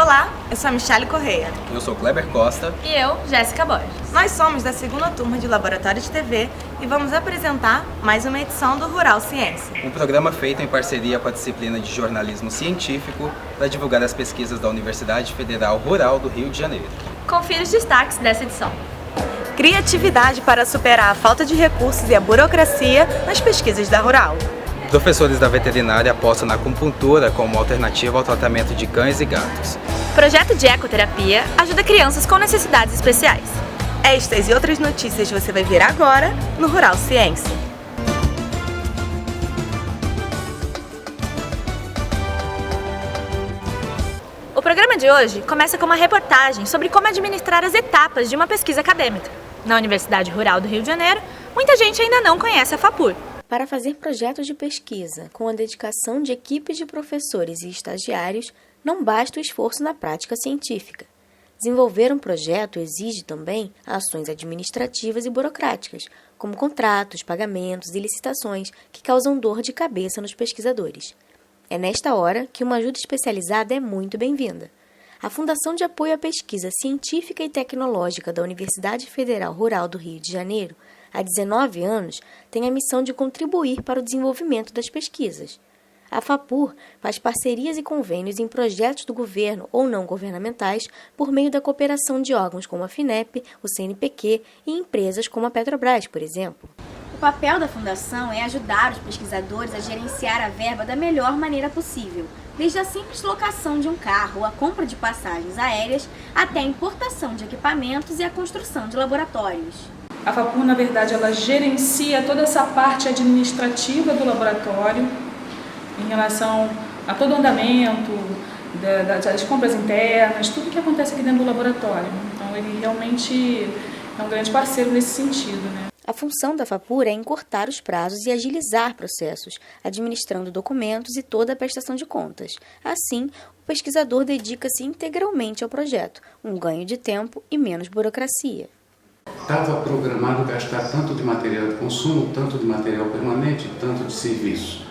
Olá, eu sou a Michele Correia. Eu sou Kleber Costa. E eu, Jéssica Borges. Nós somos da segunda turma de Laboratório de TV e vamos apresentar mais uma edição do Rural Ciência. Um programa feito em parceria com a disciplina de jornalismo científico para divulgar as pesquisas da Universidade Federal Rural do Rio de Janeiro. Confira os destaques dessa edição. Criatividade para superar a falta de recursos e a burocracia nas pesquisas da Rural. Professores da veterinária apostam na acupuntura como alternativa ao tratamento de cães e gatos. Projeto de ecoterapia ajuda crianças com necessidades especiais. Estas e outras notícias você vai ver agora no Rural Ciência. O programa de hoje começa com uma reportagem sobre como administrar as etapas de uma pesquisa acadêmica. Na Universidade Rural do Rio de Janeiro, muita gente ainda não conhece a FAPUR. Para fazer projetos de pesquisa com a dedicação de equipes de professores e estagiários, não basta o esforço na prática científica. Desenvolver um projeto exige também ações administrativas e burocráticas, como contratos, pagamentos e licitações, que causam dor de cabeça nos pesquisadores. É nesta hora que uma ajuda especializada é muito bem-vinda. A Fundação de Apoio à Pesquisa Científica e Tecnológica da Universidade Federal Rural do Rio de Janeiro, há 19 anos, tem a missão de contribuir para o desenvolvimento das pesquisas. A FAPUR faz parcerias e convênios em projetos do governo ou não governamentais por meio da cooperação de órgãos como a FINEP, o CNPq e empresas como a Petrobras, por exemplo. O papel da Fundação é ajudar os pesquisadores a gerenciar a verba da melhor maneira possível, desde a simples locação de um carro ou a compra de passagens aéreas até a importação de equipamentos e a construção de laboratórios. A FAPUR, na verdade, ela gerencia toda essa parte administrativa do laboratório em relação a todo o andamento, das compras internas, tudo que acontece aqui dentro do laboratório. Então, ele realmente é um grande parceiro nesse sentido, né? A função da FAPUR é encurtar os prazos e agilizar processos, administrando documentos e toda a prestação de contas. Assim, o pesquisador dedica-se integralmente ao projeto, um ganho de tempo e menos burocracia. Estava programado gastar tanto de material de consumo, tanto de material permanente, tanto de serviço.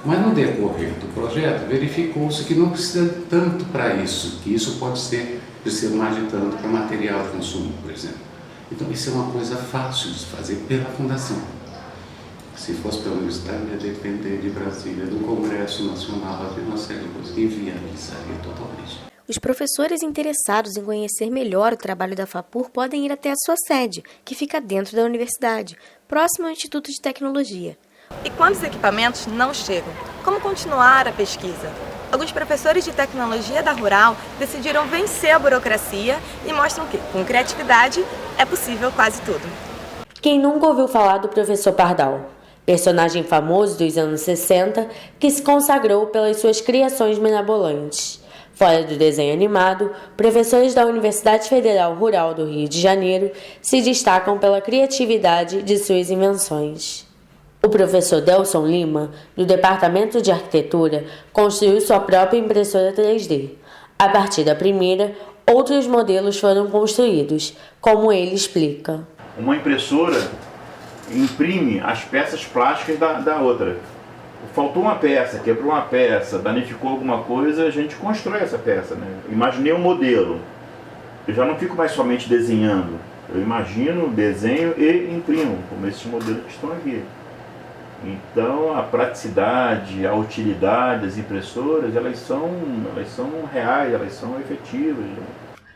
Mas no decorrer do projeto, verificou-se que não precisa tanto para isso, que isso precisa mais de tanto para material de consumo, por exemplo. Então isso é uma coisa fácil de fazer pela Fundação. Se fosse pela Universidade, ia depender de Brasília, do Congresso Nacional, havia uma série de coisas que inviabilizaria totalmente. Os professores interessados em conhecer melhor o trabalho da FAPUR podem ir até a sua sede, que fica dentro da universidade, próximo ao Instituto de Tecnologia. E quando os equipamentos não chegam, como continuar a pesquisa? Alguns professores de tecnologia da Rural decidiram vencer a burocracia e mostram que, com criatividade, é possível quase tudo. Quem nunca ouviu falar do professor Pardal? Personagem famoso dos anos 60 que se consagrou pelas suas criações mirabolantes. Fora do desenho animado, professores da Universidade Federal Rural do Rio de Janeiro se destacam pela criatividade de suas invenções. O professor Delson Lima, do Departamento de Arquitetura, construiu sua própria impressora 3D. A partir da primeira, outros modelos foram construídos, como ele explica. Uma impressora imprime as peças plásticas da outra. Faltou uma peça, quebrou uma peça, danificou alguma coisa, a gente constrói essa peça, né? Imaginei um modelo. Eu já não fico mais somente desenhando. Eu imagino, desenho e imprimo, como esses modelos que estão aqui. Então a praticidade, a utilidade das impressoras, elas são reais, elas são efetivas.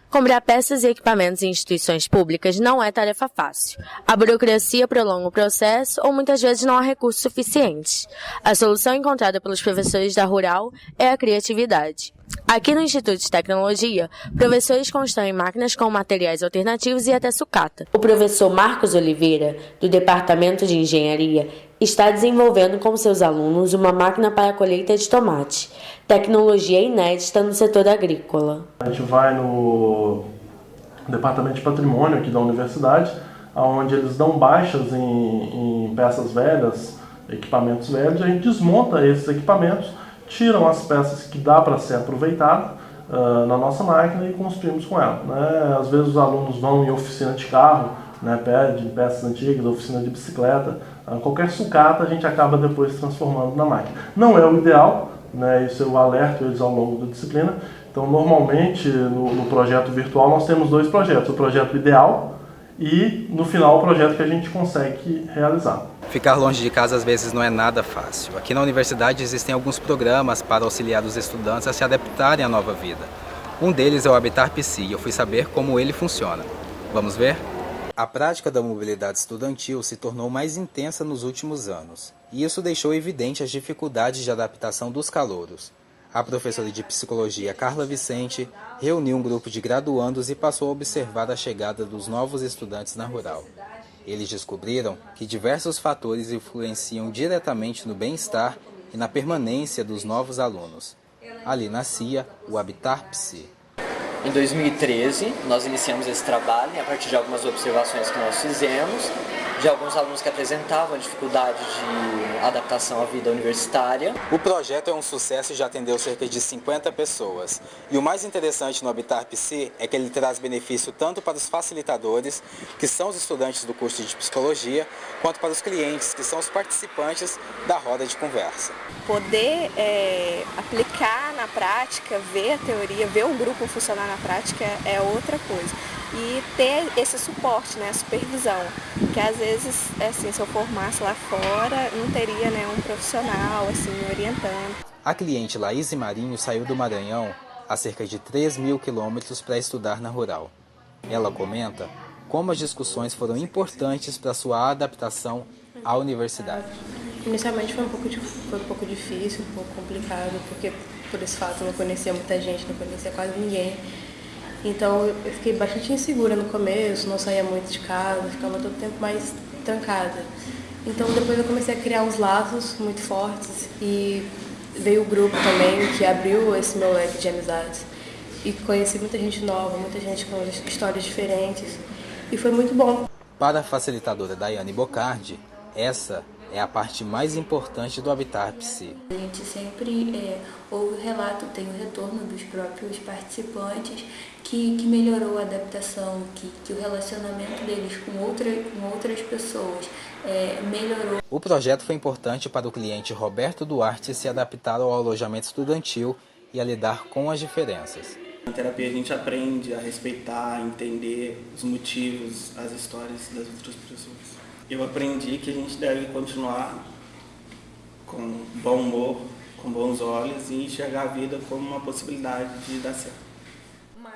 Comprar peças e equipamentos em instituições públicas não é tarefa fácil. A burocracia prolonga o processo ou muitas vezes não há recursos suficientes. A solução encontrada pelos professores da Rural é a criatividade. Aqui no Instituto de Tecnologia, professores constroem máquinas com materiais alternativos e até sucata. O professor Marcos Oliveira, do Departamento de Engenharia, está desenvolvendo com seus alunos uma máquina para a colheita de tomate, tecnologia inédita no setor agrícola. A gente vai no Departamento de Patrimônio aqui da universidade, onde eles dão baixas em peças velhas, equipamentos velhos, a gente desmonta esses equipamentos, tiram as peças que dá para ser aproveitado na nossa máquina e construímos com ela, né? Às vezes os alunos vão em oficina de carro, né, pedem peças antigas, oficina de bicicleta, qualquer sucata a gente acaba depois transformando na máquina. Não é o ideal, né, isso eu alerto eles ao longo da disciplina, Então, normalmente, no projeto virtual, nós temos 2 projetos. O projeto ideal e, no final, o projeto que a gente consegue realizar. Ficar longe de casa às vezes não é nada fácil. Aqui na universidade existem alguns programas para auxiliar os estudantes a se adaptarem à nova vida. Um deles é o Habitar PC e eu fui saber como ele funciona. Vamos ver? A prática da mobilidade estudantil se tornou mais intensa nos últimos anos, e isso deixou evidente as dificuldades de adaptação dos calouros. A professora de psicologia Carla Vicente reuniu um grupo de graduandos e passou a observar a chegada dos novos estudantes na Rural. Eles descobriram que diversos fatores influenciam diretamente no bem-estar e na permanência dos novos alunos. Ali nascia o Habitar Psi. Em 2013, nós iniciamos esse trabalho a partir de algumas observações que nós fizemos, de alguns alunos que apresentavam a dificuldade de adaptação à vida universitária. O projeto é um sucesso e já atendeu cerca de 50 pessoas. E o mais interessante no Habitar PC é que ele traz benefício tanto para os facilitadores, que são os estudantes do curso de psicologia, quanto para os clientes, que são os participantes da roda de conversa. Poder aplicar na prática, ver a teoria, ver o grupo funcionar na prática é outra coisa. E ter esse suporte, né, a supervisão, que às vezes, assim, se eu formasse lá fora, não teria, né, um profissional assim, me orientando. A cliente Laís Marinho saiu do Maranhão a cerca de 3.000 quilômetros para estudar na Rural. Ela comenta como as discussões foram importantes para sua adaptação à universidade. Inicialmente foi um pouco difícil, um pouco complicado, porque por esse fato eu não conhecia muita gente, não conhecia quase ninguém. Então eu fiquei bastante insegura no começo, não saía muito de casa, ficava todo tempo mais trancada. Então depois eu comecei a criar uns laços muito fortes e veio o grupo também que abriu esse meu leque de amizades. E conheci muita gente nova, muita gente com histórias diferentes e foi muito bom. Para a facilitadora Daiane Bocardi, essa é a parte mais importante do Habitar Psi. A gente sempre ouve o relato, tem o retorno dos próprios participantes que melhorou a adaptação, que o relacionamento deles com outras pessoas melhorou. O projeto foi importante para o cliente Roberto Duarte se adaptar ao alojamento estudantil e a lidar com as diferenças. Na terapia a gente aprende a respeitar, a entender os motivos, as histórias das outras pessoas. Eu aprendi que a gente deve continuar com bom humor, com bons olhos e enxergar a vida como uma possibilidade de dar certo.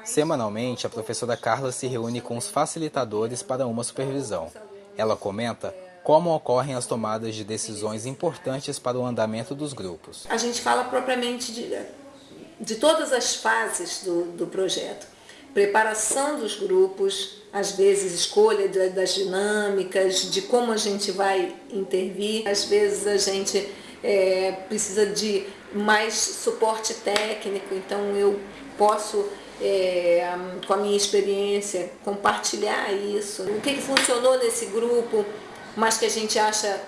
Semanalmente, a professora Carla se reúne com os facilitadores para uma supervisão. Ela comenta como ocorrem as tomadas de decisões importantes para o andamento dos grupos. A gente fala propriamente de todas as fases do projeto. Preparação dos grupos, às vezes escolha das dinâmicas, de como a gente vai intervir. Às vezes a gente precisa de mais suporte técnico, então eu posso, com a minha experiência, compartilhar isso. O que funcionou nesse grupo, mas que a gente acha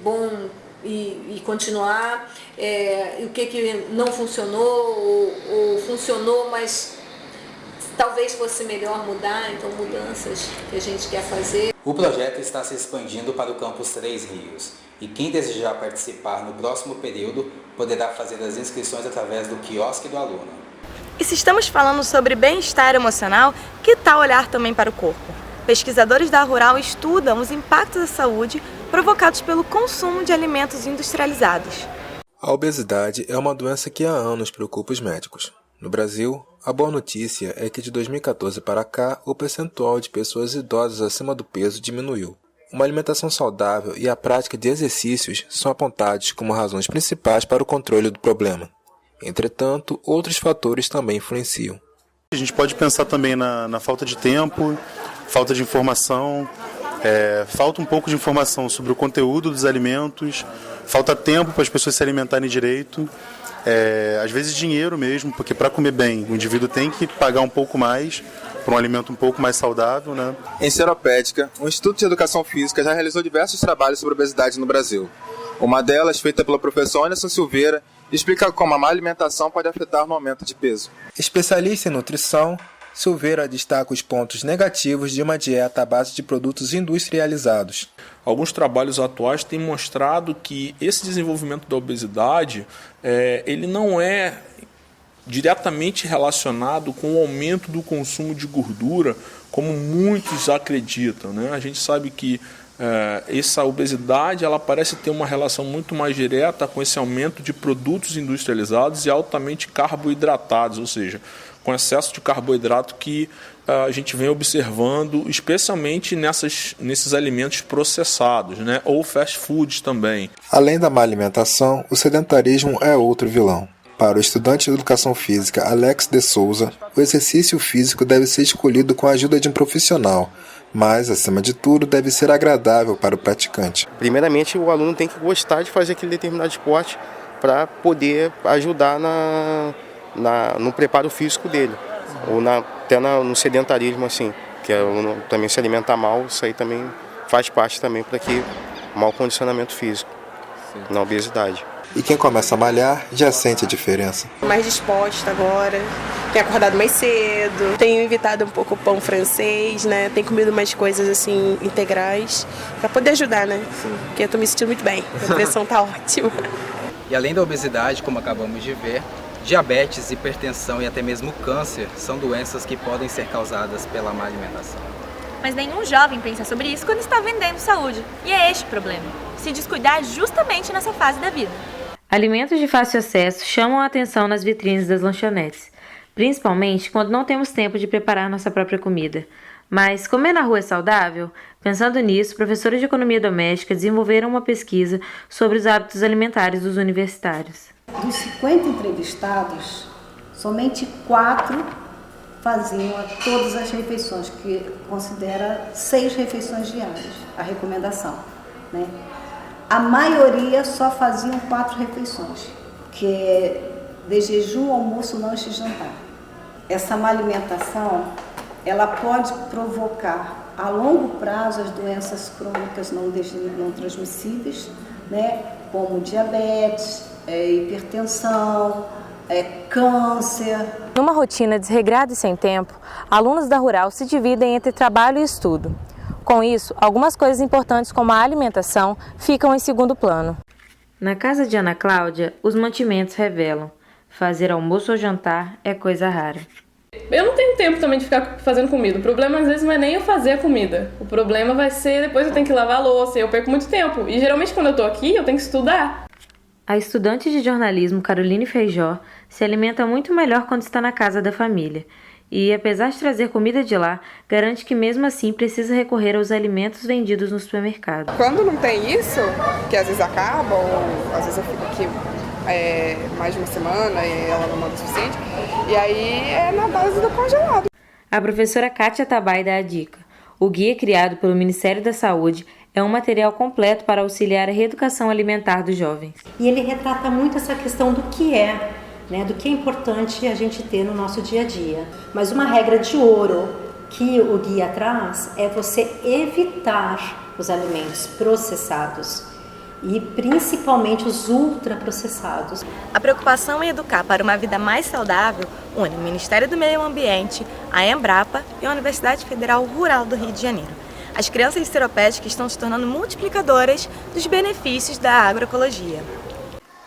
bom e continuar, e o que não funcionou ou funcionou, mas talvez fosse melhor mudar, então mudanças que a gente quer fazer. O projeto está se expandindo para o campus 3 Rios e quem desejar participar no próximo período poderá fazer as inscrições através do quiosque do aluno. E se estamos falando sobre bem-estar emocional, que tal olhar também para o corpo? Pesquisadores da Rural estudam os impactos da saúde provocados pelo consumo de alimentos industrializados. A obesidade é uma doença que há anos preocupa os médicos. No Brasil, a boa notícia é que de 2014 para cá, o percentual de pessoas idosas acima do peso diminuiu. Uma alimentação saudável e a prática de exercícios são apontados como razões principais para o controle do problema. Entretanto, outros fatores também influenciam. A gente pode pensar também na falta de tempo, falta de informação, falta um pouco de informação sobre o conteúdo dos alimentos, falta tempo para as pessoas se alimentarem direito. Às vezes dinheiro mesmo, porque para comer bem o indivíduo tem que pagar um pouco mais para um alimento um pouco mais saudável, né? Em Seropédica, o Instituto de Educação Física já realizou diversos trabalhos sobre obesidade no Brasil. Uma delas, feita pelo professor Anderson Silveira, explica como a má alimentação pode afetar no aumento de peso. Especialista em nutrição, Silveira destaca os pontos negativos de uma dieta à base de produtos industrializados. Alguns trabalhos atuais têm mostrado que esse desenvolvimento da obesidade ele não é diretamente relacionado com o aumento do consumo de gordura, como muitos acreditam, né? A gente sabe que essa obesidade ela parece ter uma relação muito mais direta com esse aumento de produtos industrializados e altamente carboidratados, ou seja, com excesso de carboidrato que a gente vem observando, especialmente nesses alimentos processados, né? Ou fast foods também. Além da má alimentação, o sedentarismo é outro vilão. Para o estudante de Educação Física Alex de Souza, o exercício físico deve ser escolhido com a ajuda de um profissional, mas, acima de tudo, deve ser agradável para o praticante. Primeiramente, o aluno tem que gostar de fazer aquele determinado esporte para poder ajudar no preparo físico dele, ou até no sedentarismo, assim, que é também se alimentar mal, isso aí também faz parte também para que mau condicionamento físico, na obesidade. E quem começa a malhar já sente a diferença. Mais disposta agora, tenho acordado mais cedo, tenho evitado um pouco o pão francês, né? Tenho comido mais coisas assim integrais para poder ajudar, né? Porque eu tô me sentindo muito bem, a pressão tá ótima. E além da obesidade, como acabamos de ver, diabetes, hipertensão e até mesmo câncer são doenças que podem ser causadas pela má alimentação. Mas nenhum jovem pensa sobre isso quando está vendendo saúde. E é este o problema, se descuidar justamente nessa fase da vida. Alimentos de fácil acesso chamam a atenção nas vitrines das lanchonetes, principalmente quando não temos tempo de preparar nossa própria comida. Mas comer na rua é saudável? Pensando nisso, professores de economia doméstica desenvolveram uma pesquisa sobre os hábitos alimentares dos universitários. Dos 50 entrevistados, somente 4 faziam todas as refeições, que considera 6 refeições diárias, a recomendação, né? A maioria só faziam 4 refeições, que é de jejum, almoço, lanche e jantar. Essa má alimentação, ela pode provocar a longo prazo as doenças crônicas não transmissíveis, né? Como diabetes, hipertensão, câncer. Numa rotina desregrada e sem tempo, alunos da Rural se dividem entre trabalho e estudo. Com isso, algumas coisas importantes como a alimentação ficam em segundo plano. Na casa de Ana Cláudia, os mantimentos revelam: fazer almoço ou jantar é coisa rara. Eu não tenho tempo também de ficar fazendo comida. O problema às vezes não é nem eu fazer a comida. O problema vai ser depois eu tenho que lavar a louça e eu perco muito tempo. E geralmente quando eu tô aqui eu tenho que estudar. A estudante de jornalismo Caroline Feijó se alimenta muito melhor quando está na casa da família. E, apesar de trazer comida de lá, garante que mesmo assim precisa recorrer aos alimentos vendidos no supermercado. Quando não tem isso, que às vezes acaba, ou às vezes eu fico aqui mais de uma semana e ela não manda o suficiente, e aí é na base do congelado. A professora Kátia Tabai dá a dica. O guia criado pelo Ministério da Saúde é um material completo para auxiliar a reeducação alimentar dos jovens. E ele retrata muito essa questão do que é, né, do que é importante a gente ter no nosso dia a dia. Mas uma regra de ouro que o guia traz é você evitar os alimentos processados e principalmente os ultraprocessados. A preocupação em educar para uma vida mais saudável une o Ministério do Meio Ambiente, a Embrapa e a Universidade Federal Rural do Rio de Janeiro. As crianças seropédicas estão se tornando multiplicadoras dos benefícios da agroecologia.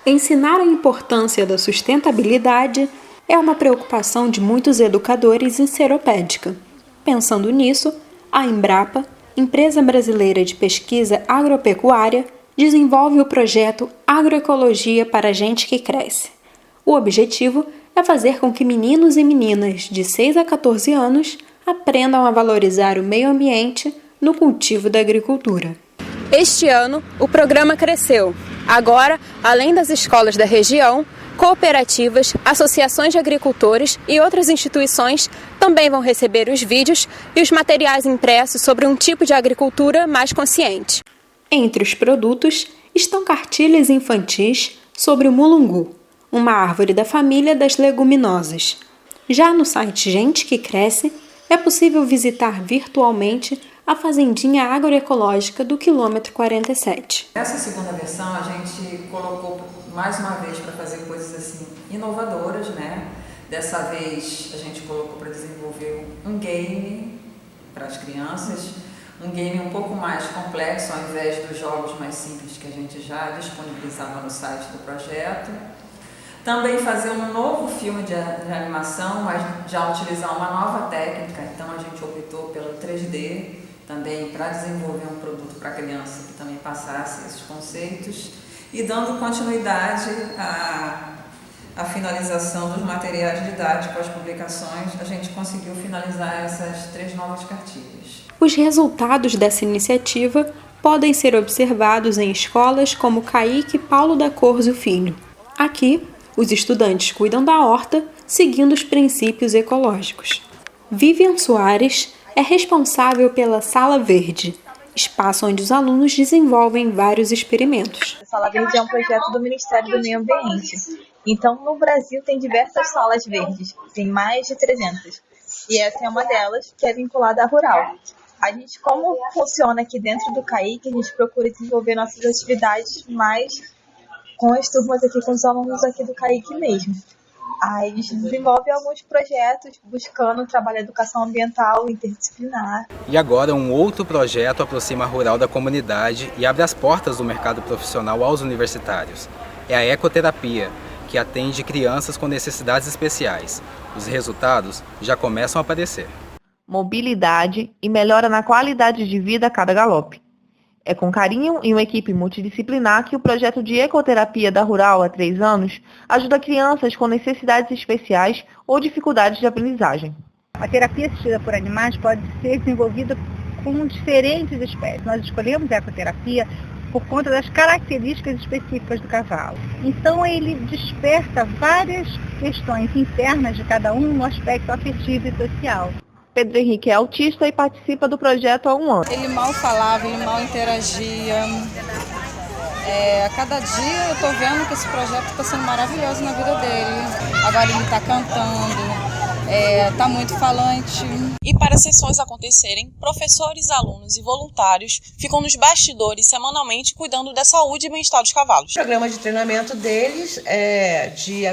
Ensinar a importância da sustentabilidade é uma preocupação de muitos educadores em seropédica. Pensando nisso, a Embrapa, empresa brasileira de pesquisa agropecuária, desenvolve o projeto Agroecologia para a Gente que Cresce. O objetivo é fazer com que meninos e meninas de 6 a 14 anos aprendam a valorizar o meio ambiente no cultivo da agricultura. Este ano, o programa cresceu. Agora, além das escolas da região, cooperativas, associações de agricultores e outras instituições também vão receber os vídeos e os materiais impressos sobre um tipo de agricultura mais consciente. Entre os produtos estão cartilhas infantis sobre o mulungu, uma árvore da família das leguminosas. Já no site Gente que Cresce, é possível visitar virtualmente a fazendinha agroecológica do quilômetro 47. Nessa segunda versão a gente colocou mais uma vez para fazer coisas assim inovadoras, né? Dessa vez a gente colocou para desenvolver um game para as crianças, um game um pouco mais complexo ao invés dos jogos mais simples que a gente já disponibilizava no site do projeto. Também fazer um novo filme de animação, mas já utilizar uma nova técnica, então a gente optou pelo 3D, também para desenvolver um produto para criança que também passasse esses conceitos, e dando continuidade à finalização dos materiais didáticos, as publicações, a gente conseguiu finalizar essas 3 novas cartilhas. Os resultados dessa iniciativa podem ser observados em escolas como Caíque Paulo da Corzo Filho. Aqui, os estudantes cuidam da horta seguindo os princípios ecológicos. Vivian Soares é responsável pela Sala Verde, espaço onde os alunos desenvolvem vários experimentos. A Sala Verde é um projeto do Ministério do Meio Ambiente. Então, no Brasil tem diversas salas verdes, tem mais de 300. E essa é uma delas, que é vinculada à rural. A gente, como funciona aqui dentro do Caíque, a gente procura desenvolver nossas atividades mais com as turmas aqui, com os alunos aqui do Caíque mesmo. Aí a gente desenvolve alguns projetos buscando o trabalho de educação ambiental interdisciplinar. E agora um outro projeto aproxima a rural da comunidade e abre as portas do mercado profissional aos universitários. É a ecoterapia, que atende crianças com necessidades especiais. Os resultados já começam a aparecer. Mobilidade e melhora na qualidade de vida a cada galope. É com carinho e uma equipe multidisciplinar que o projeto de ecoterapia da Rural há 3 anos ajuda crianças com necessidades especiais ou dificuldades de aprendizagem. A terapia assistida por animais pode ser desenvolvida com diferentes espécies. Nós escolhemos a ecoterapia por conta das características específicas do cavalo. Então ele desperta várias questões internas de cada um no aspecto afetivo e social. Pedro Henrique é autista e participa do projeto há 1 ano. Ele mal falava, ele mal interagia. A cada dia eu estou vendo que esse projeto está sendo maravilhoso na vida dele. Agora ele está cantando, está muito falante. E para as sessões acontecerem, professores, alunos e voluntários ficam nos bastidores semanalmente cuidando da saúde e bem-estar dos cavalos. O programa de treinamento deles é de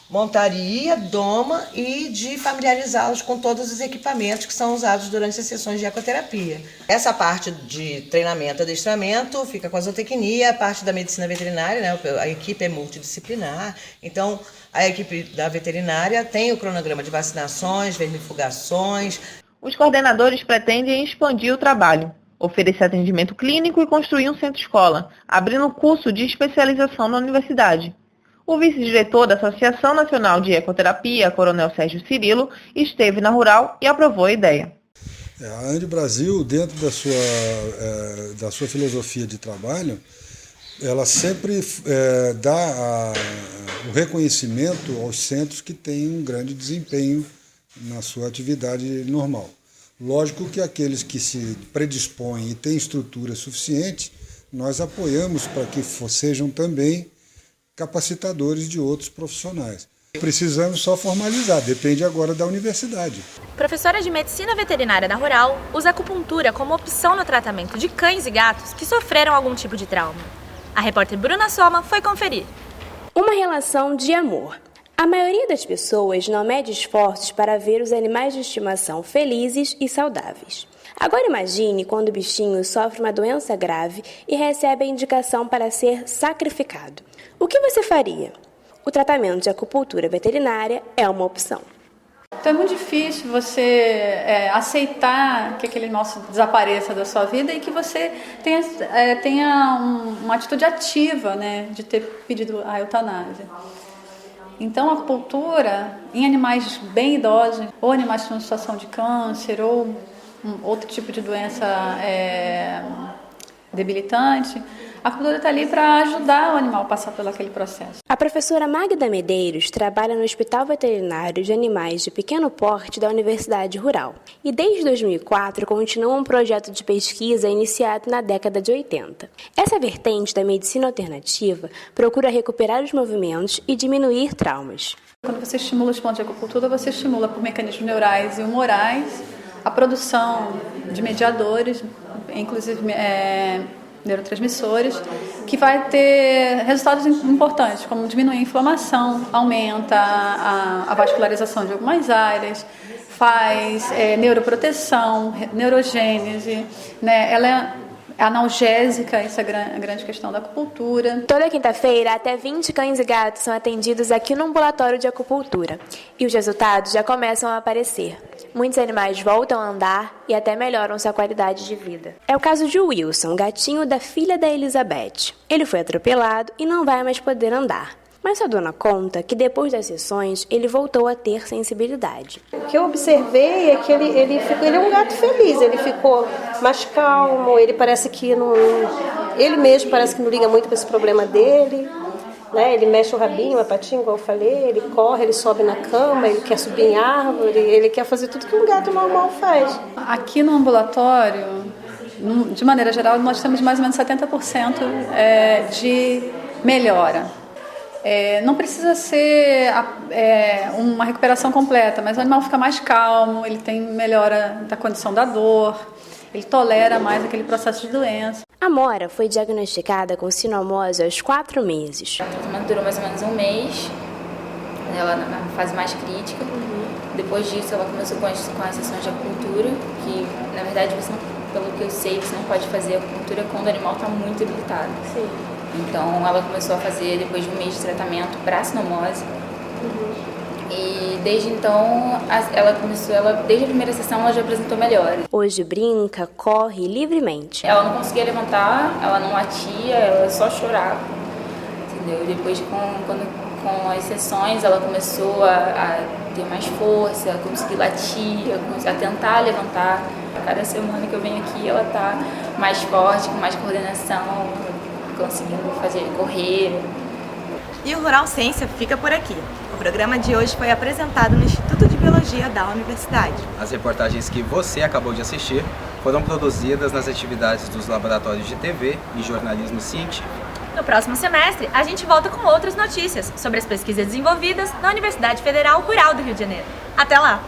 montaria, doma e de familiarizá-los com todos os equipamentos que são usados durante as sessões de ecoterapia. Essa parte de treinamento e adestramento fica com a zootecnia, a parte da medicina veterinária, né? A equipe é multidisciplinar, então a equipe da veterinária tem o cronograma de vacinações, vermifugações. Os coordenadores pretendem expandir o trabalho, oferecer atendimento clínico e construir um centro-escola, abrindo curso de especialização na universidade. O vice-diretor da Associação Nacional de Ecoterapia, Coronel Sérgio Cirilo, esteve na Rural e aprovou a ideia. A ANDE Brasil, dentro da sua filosofia de trabalho, ela sempre dá o reconhecimento aos centros que têm um grande desempenho na sua atividade normal. Lógico que aqueles que se predispõem e têm estrutura suficiente, nós apoiamos para que sejam também capacitadores de outros profissionais. Precisamos só formalizar, depende agora da universidade. Professora de Medicina Veterinária da Rural usa a acupuntura como opção no tratamento de cães e gatos que sofreram algum tipo de trauma. A repórter Bruna Soma foi conferir. Uma relação de amor. A maioria das pessoas não mede esforços para ver os animais de estimação felizes e saudáveis. Agora imagine quando o bichinho sofre uma doença grave e recebe a indicação para ser sacrificado. O que você faria? O tratamento de acupuntura veterinária é uma opção. Então é muito difícil você aceitar que aquele animal desapareça da sua vida e que você tenha uma atitude ativa, né, de ter pedido a eutanásia. Então a acupuntura em animais bem idosos, ou animais com situação de câncer, ou outro tipo de doença debilitante, a acupuntura está ali para ajudar o animal a passar por aquele processo. A professora Magda Medeiros trabalha no Hospital Veterinário de Animais de Pequeno Porte da Universidade Rural. E desde 2004 continua um projeto de pesquisa iniciado na década de 80. Essa vertente da medicina alternativa procura recuperar os movimentos e diminuir traumas. Quando você estimula os pontos de acupuntura, você estimula por mecanismos neurais e humorais a produção de mediadores, inclusive neurotransmissores, que vai ter resultados importantes, como diminuir a inflamação, aumenta a vascularização de algumas áreas, faz neuroproteção, neurogênese, né? Ela analgésica, essa é a grande questão da acupuntura. Toda quinta-feira, até 20 cães e gatos são atendidos aqui no ambulatório de acupuntura. E os resultados já começam a aparecer. Muitos animais voltam a andar e até melhoram sua qualidade de vida. É o caso de Wilson, gatinho da filha da Elizabeth. Ele foi atropelado e não vai mais poder andar. Mas sua dona conta que depois das sessões ele voltou a ter sensibilidade. O que eu observei é que ele é um gato feliz, ele ficou mais calmo, ele parece que não. Ele mesmo parece que não liga muito para esse problema dele. Né? Ele mexe o rabinho, a patinha, igual eu falei, ele corre, ele sobe na cama, ele quer subir em árvore, ele quer fazer tudo que um gato normal faz. Aqui no ambulatório, de maneira geral, nós temos mais ou menos 70% de melhora. Não precisa ser uma recuperação completa, mas o animal fica mais calmo, ele tem melhora da condição da dor, ele tolera mais aquele processo de doença. A Mora foi diagnosticada com sinomose aos 4 meses. O tratamento durou mais ou menos 1 mês, ela na fase mais crítica. Depois disso, ela começou com as sessões de acupuntura, que na verdade, pelo que eu sei, você não pode fazer acupuntura quando o animal está muito debilitado. Sim. Então, ela começou a fazer depois de 1 mês de tratamento para sinomose. E desde então, desde a primeira sessão, ela já apresentou melhora. Hoje brinca, corre livremente. Ela não conseguia levantar, ela não latia, ela só chorava. Entendeu? Depois, com as sessões, ela começou a ter mais força, a conseguir latir, a tentar levantar. Cada semana que eu venho aqui, ela está mais forte, com mais coordenação, conseguindo correr. E o Rural Ciência fica por aqui. O programa de hoje foi apresentado no Instituto de Biologia da Universidade. As reportagens que você acabou de assistir foram produzidas nas atividades dos laboratórios de TV e jornalismo científico. No próximo semestre, a gente volta com outras notícias sobre as pesquisas desenvolvidas na Universidade Federal Rural do Rio de Janeiro. Até lá!